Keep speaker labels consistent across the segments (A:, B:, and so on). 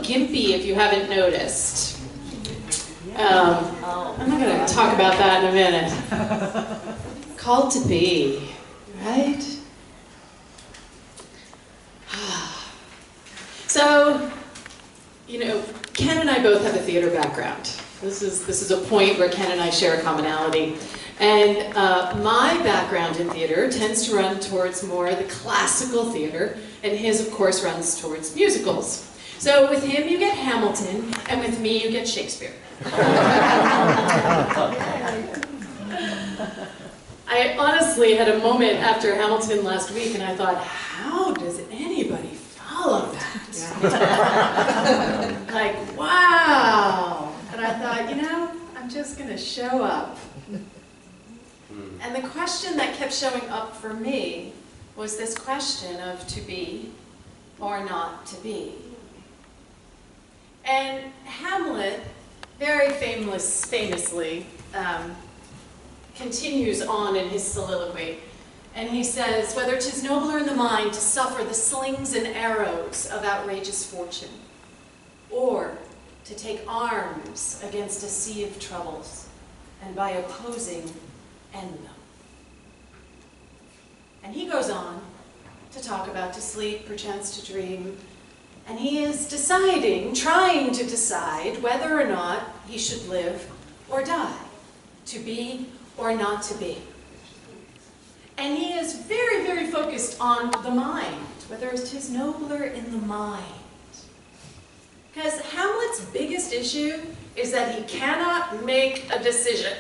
A: gimpy if you haven't noticed. I'm not going to talk about that in a minute. Called to be, right? So, you know, Ken and I both have a theater background. This is a point where Ken and I share a commonality. And my background in theater tends to run towards more the classical theater, and his, of course, runs towards musicals. So with him, you get Hamilton, and with me, you get Shakespeare. I honestly had a moment after Hamilton last week, and I thought, how does anybody follow that? Like, wow. And I thought, you know, I'm just going to show up. And the question that kept showing up for me was this question of to be or not to be. And Hamlet, very famously, continues on in his soliloquy. And he says, whether 'tis nobler in the mind to suffer the slings and arrows of outrageous fortune, or to take arms against a sea of troubles, and by opposing end them. And he goes on to talk about to sleep, perchance to dream, and he is trying to decide whether or not he should live or die, to be or not to be. And he is very, very focused on the mind, whether it is nobler in the mind. Because Hamlet's biggest issue is that he cannot make a decision.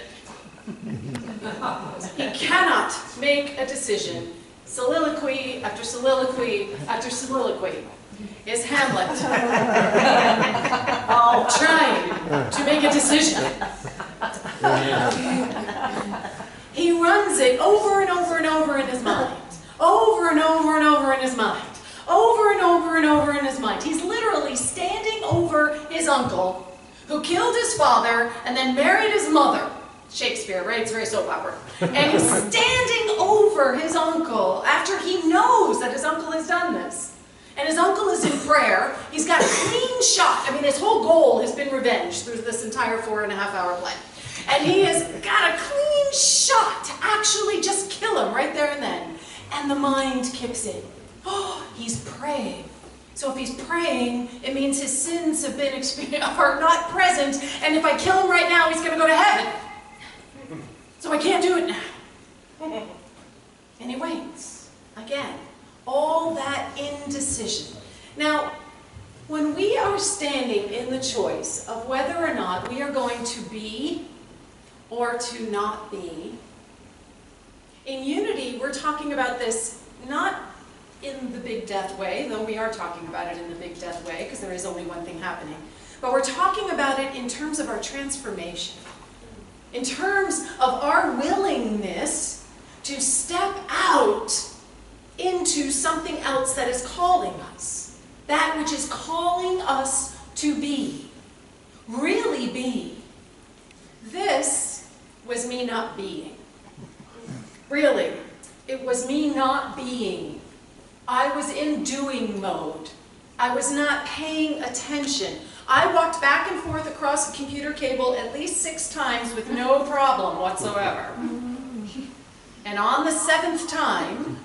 A: He cannot make a decision. Soliloquy after soliloquy after soliloquy is Hamlet trying to make a decision. He runs it over and over and over in his mind. Over and over and over in his mind. Over and over and over in his mind. He's literally standing over his uncle, who killed his father and then married his mother. Shakespeare, right? It's very soap opera. And he's standing over his uncle after he knows that his uncle has done this. And his uncle is in prayer. He's got a clean shot. I mean, his whole goal has been revenge through this entire 4.5-hour play. And he has got a clean shot to actually just kill him right there and then. And the mind kicks in. Oh, he's praying. So if he's praying, it means his sins have been are not present. And if I kill him right now, he's going to go to heaven. So I can't do it now. And he waits. Again, all that indecision. Now, when we are standing in the choice of whether or not we are going to be or to not be, in Unity, we're talking about this not in the big death way, though we are talking about it in the big death way, because there is only one thing happening. But we're talking about it in terms of our transformation. In terms of our willingness to step out into something else that is calling us. That which is calling us to be. Really be. This was me not being. Really, it was me not being. I was in doing mode. I was not paying attention. I walked back and forth across a computer cable at least 6 times with no problem whatsoever. And on the 7th time,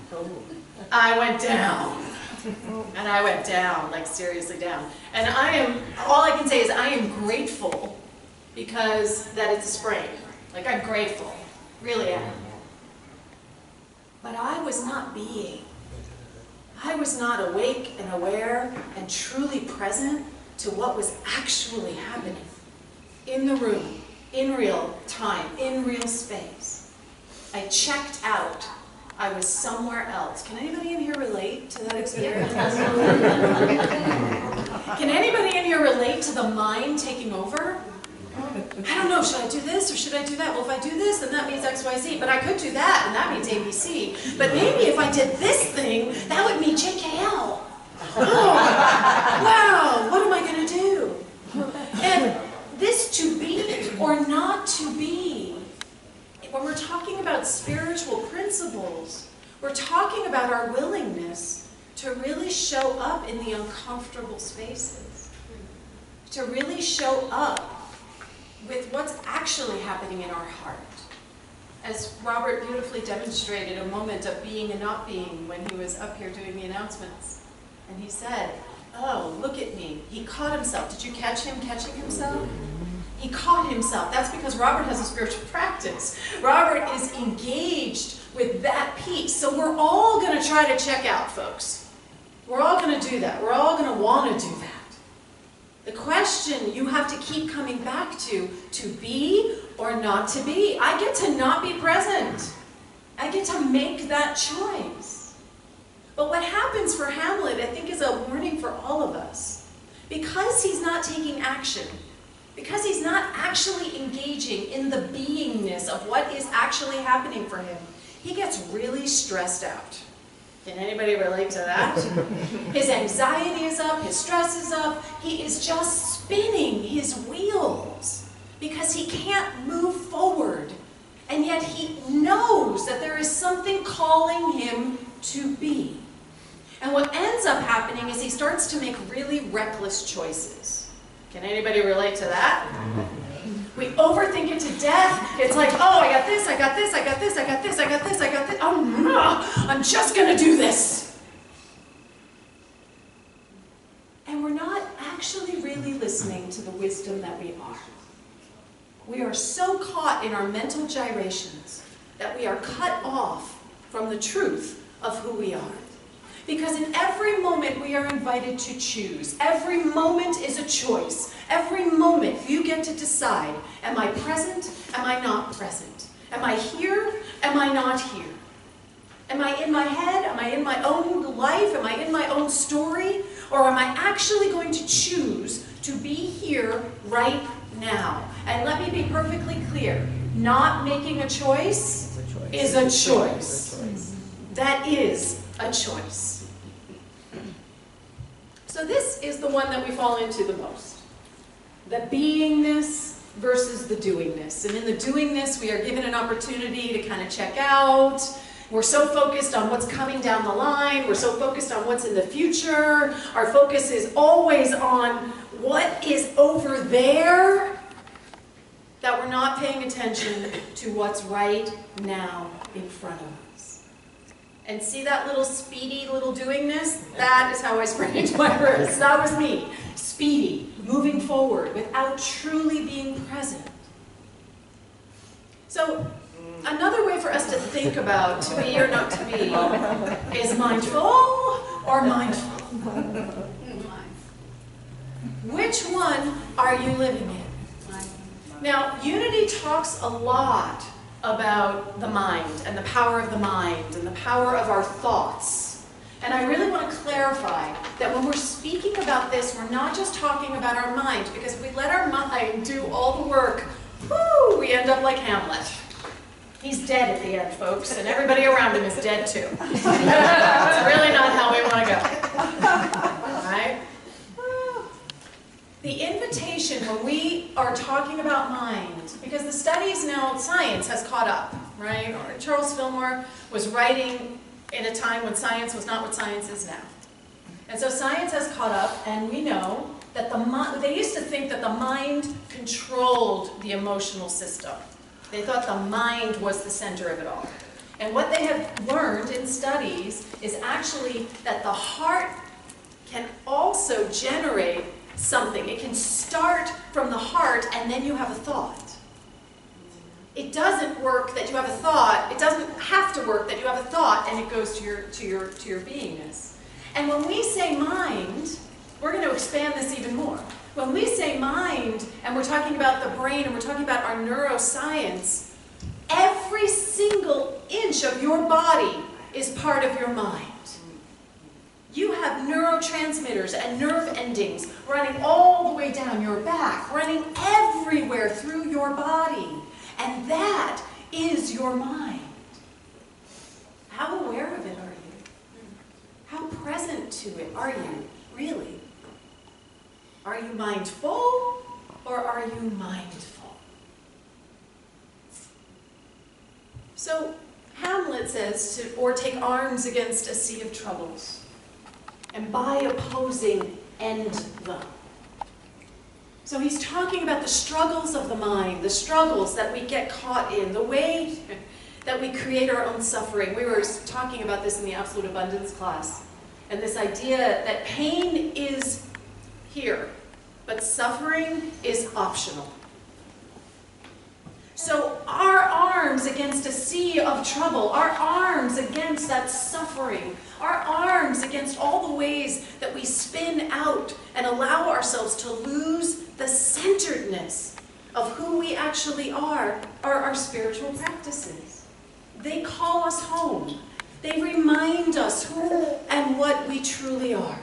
A: I went down. And I went down, like seriously down. And all I can say is I am grateful because that it's a sprain. Like I'm grateful, really am. But I was not being. I was not awake and aware and truly present to what was actually happening in the room, in real time, in real space. I checked out. I was somewhere else. Can anybody in here relate to that experience? Can anybody in here relate to the mind taking over? I don't know, should I do this or should I do that? Well, if I do this, then that means X, Y, Z. But I could do that, and that means A, B, C. But maybe if I did this thing, that would mean JKL. Oh, wow, what am I going to do? And this to be or not to be, when we're talking about spiritual principles, we're talking about our willingness to really show up in the uncomfortable spaces. to really show up with what's actually happening in our heart. As Robert beautifully demonstrated a moment of being and not being when he was up here doing the announcements. And he said, oh, look at me. He caught himself. Did you catch him catching himself? He caught himself. That's because Robert has a spiritual practice. Robert is engaged with that piece. So we're all going to try to check out, folks. We're all going to do that. We're all going to want to do that. The question you have to keep coming back to be or not to be. I get to not be present. I get to make that choice. But what happens for Hamlet, I think, is a warning for all of us. Because he's not taking action, because he's not actually engaging in the beingness of what is actually happening for him, he gets really stressed out. Can anybody relate to that? His anxiety is up, his stress is up, he is just spinning his wheels because he can't move forward. And yet he knows that there is something calling him to be. And what ends up happening is he starts to make really reckless choices. Can anybody relate to that? We overthink it to death. It's like, oh, I got this, I got this, I got this, I got this, I got this, I got this. Oh, no, I'm just going to do this. And we're not actually really listening to the wisdom that we are. We are so caught in our mental gyrations that we are cut off from the truth of who we are. Because in every moment we are invited to choose. Every moment is a choice. Every moment you get to decide, am I present? Am I not present? Am I here? Am I not here? Am I in my head? Am I in my own life? Am I in my own story? Or am I actually going to choose to be here right now? And let me be perfectly clear. Not making a choice is a choice. That is a choice. So this is the one that we fall into the most. The beingness versus the doingness. And in the doingness, we are given an opportunity to kind of check out. We're so focused on what's coming down the line. We're so focused on what's in the future. Our focus is always on what is over there, that we're not paying attention to what's right now in front of us. And see that little speedy little doingness? That is how I sprained my wrist. That was me. Speedy, moving forward without truly being present. So another way for us to think about to be or not to be is mindful or mindful. Which one are you living in? Now, Unity talks a lot about the mind and the power of the mind and the power of our thoughts. And I really want to clarify that when we're speaking about this, we're not just talking about our mind, because if we let our mind do all the work, whoo, we end up like Hamlet. He's dead at the end, folks, and everybody around him is dead too. It's really not how we want to go. All right? The invitation when we are talking about mind, because the studies now, science has caught up, right? Charles Fillmore was writing in a time when science was not what science is now. And so science has caught up, and we know that they used to think that the mind controlled the emotional system. They thought the mind was the center of it all. And what they have learned in studies is actually that the heart can also generate something. It can start from the heart and then you have a thought. It doesn't work that you have a thought. It doesn't have to work that you have a thought and it goes to your beingness. And when we say mind, we're going to expand this even more. When we say mind and we're talking about the brain and we're talking about our neuroscience, every single inch of your body is part of your mind. You have neurotransmitters and nerve endings running all the way down your back, running everywhere through your body. And that is your mind. How aware of it are you? How present to it are you, really? Are you mindful or are you mindful? So Hamlet says or take arms against a sea of troubles, and by opposing end them. So he's talking about the struggles of the mind, the struggles that we get caught in, the way that we create our own suffering. We were talking about this in the Absolute Abundance class, and this idea that pain is here, but suffering is optional. So our arms against a sea of trouble, our arms against that suffering, our arms against all the ways that we spin out and allow ourselves to lose the centeredness of who we actually are our spiritual practices. They call us home. They remind us who and what we truly are.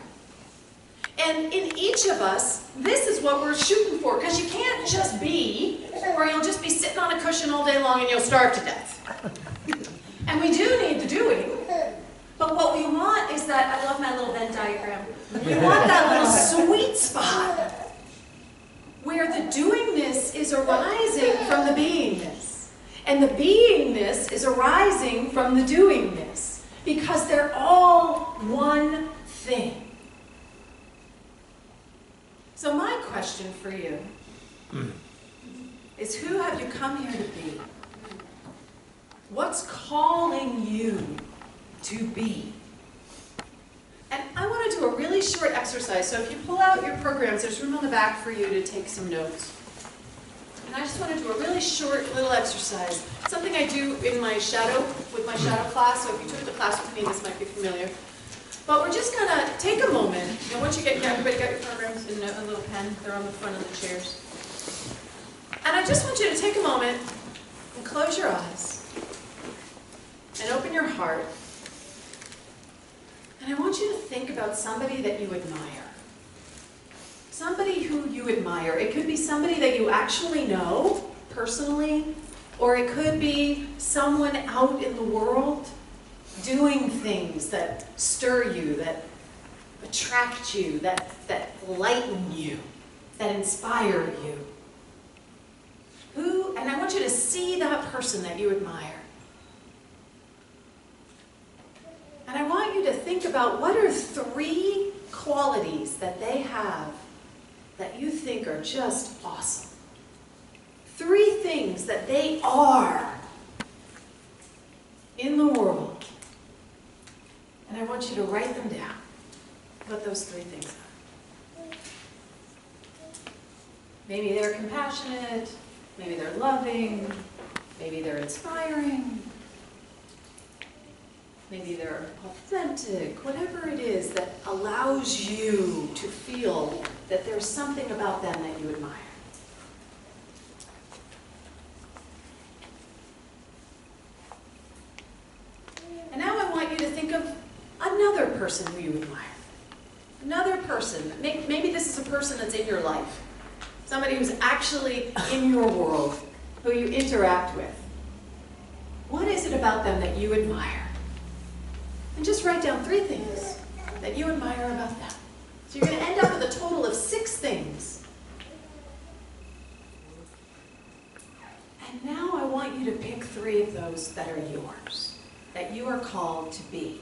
A: And in each of us, this is what we're shooting for, because you can't just be, or you'll just be sitting on a cushion all day long and you'll starve to death. And we do need the doing, but what we want is that, I love my little Venn diagram, we want that little sweet spot where the doingness is arising from the beingness, and the beingness is arising from the doingness, because they're all one thing. So my question for you is, who have you come here to be? What's calling you to be? And I want to do a really short exercise. So if you pull out your programs, there's room on the back for you to take some notes. And I just want to do a really short little exercise. Something I do in my shadow, with my shadow class. So if you took the class with me, this might be familiar. But we're just going to take a moment, and once you get, everybody got your programs and a little pen? They're on the front of the chairs. And I just want you to take a moment and close your eyes and open your heart. And I want you to think about somebody that you admire. Somebody who you admire. It could be somebody that you actually know personally, or it could be someone out in the world doing things that stir you, that attract you, that lighten you, that inspire you. Who, and I want you to see that person that you admire. And I want you to think about, what are 3 qualities that they have that you think are just awesome? 3 things that they are in the world. And I want you to write them down, what those 3 things are. Maybe they're compassionate, maybe they're loving, maybe they're inspiring, maybe they're authentic, whatever it is that allows you to feel that there's something about them that you admire. And now I want you to think of another person who you admire. Another person. Maybe this is a person that's in your life. Somebody who's actually in your world, who you interact with. What is it about them that you admire? And just write down 3 things that you admire about them. So you're going to end up with a total of 6 things. And now I want you to pick 3 of those that are yours, that you are called to be.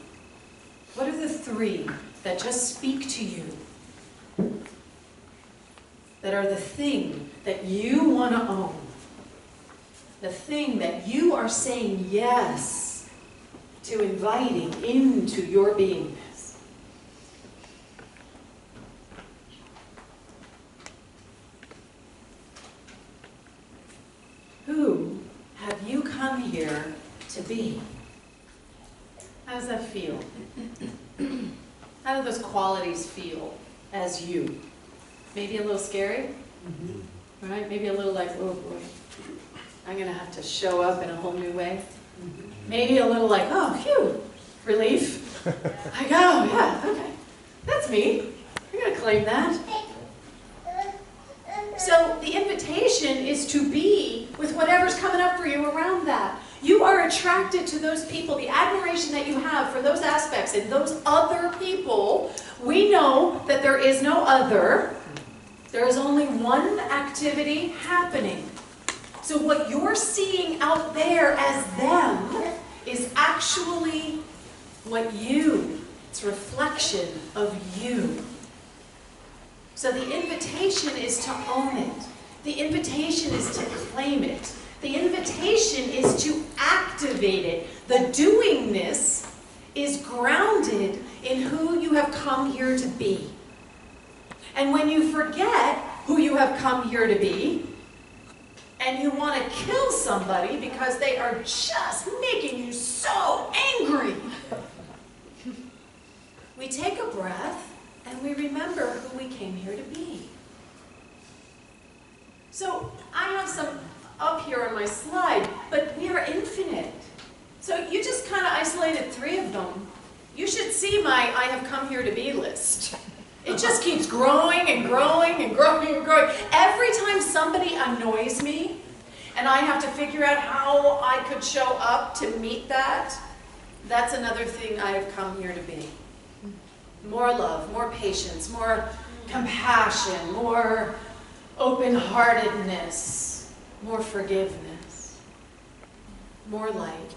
A: What are the 3 that just speak to you? That are the thing that you want to own? The thing that you are saying yes to inviting into your beingness? Who have you come here to be? How does that feel? How do those qualities feel as you? Maybe a little scary? Right? Maybe a little like, oh boy, I'm going to have to show up in a whole new way. Maybe a little like, oh, phew, relief. Like, oh, yeah, okay. That's me. I'm going to claim that. So the invitation is to be with whatever's coming up for you around that. You are attracted to those people, the admiration that you have for those aspects and those other people. We know that there is no other. There is only one activity happening. So what you're seeing out there as them is actually what you, it's reflection of you. So the invitation is to own it. The invitation is to claim it. The invitation is to activate it. The doingness is grounded in who you have come here to be. And when you forget who you have come here to be, and you want to kill somebody because they are just making you so angry, we take a breath and we remember who we came here to be. So I have some up here on my slide, but we are infinite. So you just kind of isolated 3 of them. You should see my I have come here to be list. It just keeps growing and growing and growing and growing. Every time somebody annoys me and I have to figure out how I could show up to meet that, that's another thing I have come here to be. More love, more patience, more compassion, more open-heartedness, more forgiveness, more light,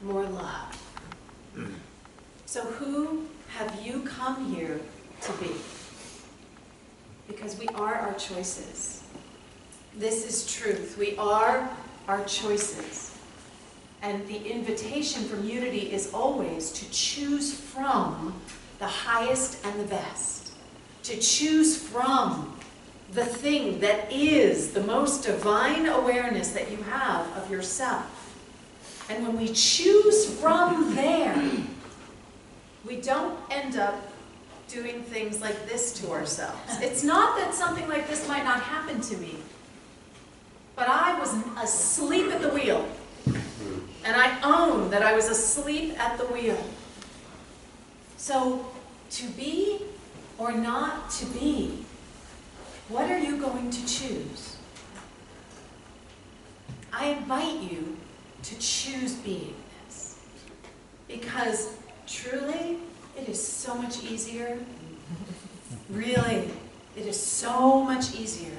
A: more love. So who have you come here to be? Because we are our choices. This is truth. We are our choices. And the invitation from Unity is always to choose from the highest and the best. To choose from the thing that is the most divine awareness that you have of yourself. And when we choose from there, we don't end up doing things like this to ourselves. It's not that something like this might not happen to me, but I was asleep at the wheel. And I own that I was asleep at the wheel. So, to be or not to be, what are you going to choose? I invite you to choose beingness. Because truly, it is so much easier. Really, it is so much easier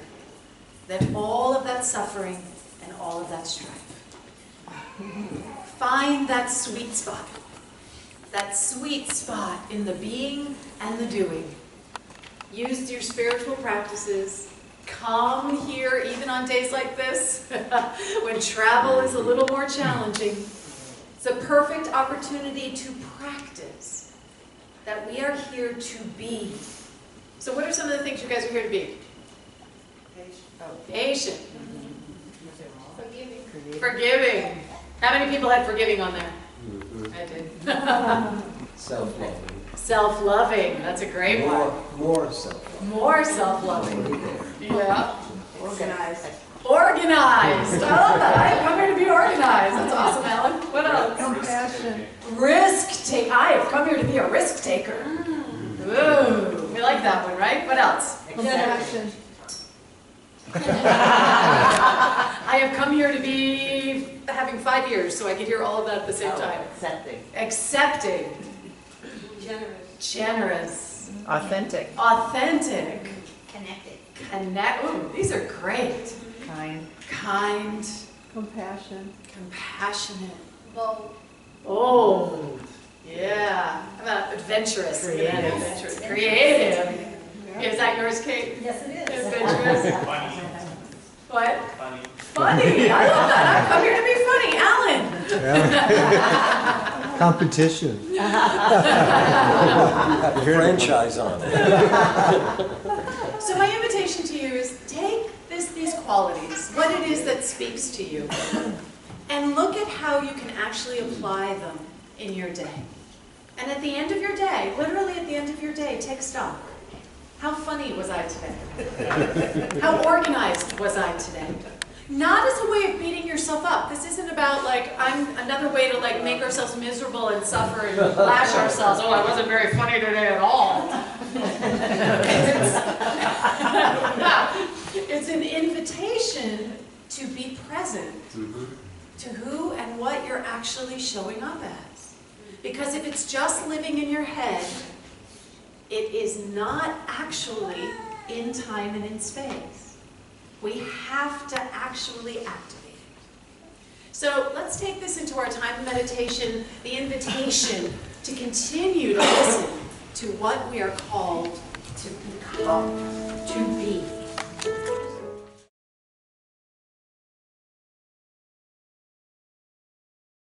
A: than all of that suffering and all of that strife. Find that sweet spot. That sweet spot in the being and the doing. Use your spiritual practices. Come here even on days like this, when travel is a little more challenging. It's a perfect opportunity to practice that we are here to be. So what are some of the things you guys are here to be? Patient. Forgiving. Forgiving. How many people had forgiving on there? I did.
B: Self-loving.
A: Self-loving. That's a great one.
B: More self-loving.
A: More self-loving. Yeah.
C: Organized.
A: Organized. I love that. I have come here to be organized. That's awesome, Ellen. What else?
C: Compassion.
A: Risk take. I have come here to be a risk taker. Ooh, we like that one, right? What else?
C: Compassion.
A: I have come here to be having 5 years, so I can hear all of that at the same time.
D: Accepting.
A: Accepting.
C: Generous.
A: Generous.
D: Authentic.
A: Authentic.
C: Connected.
A: Connect. Ooh, these are great.
D: Kind.
A: Kind.
C: Compassion.
A: Compassionate.
C: Bold.
A: Oh, yeah. How about adventurous?
D: Creative.
A: Yeah, adventurous. Creative.
C: Yeah.
A: Is that yours, Kate?
C: Yes, it is.
A: Adventurous.
E: Funny.
A: What?
E: Funny.
A: Funny. I love that. I've come here to be funny. Alan.
F: Competition.
B: Franchise on it.
A: So my invitation to you is take these qualities, what it is that speaks to you, and look at how you can actually apply them in your day. And at the end of your day, literally at the end of your day, take stock. How funny was I today? How organized was I today? Not as a way of beating yourself up. This isn't about like, I'm another way to like make ourselves miserable and suffer and lash ourselves. Oh, I wasn't very funny today at all. It's an invitation to be present to who and what you're actually showing up as. Because if it's just living in your head, it is not actually in time and in space. We have to actually activate it. So let's take this into our time of meditation, the invitation to continue to listen to what we are called
D: to become, to be.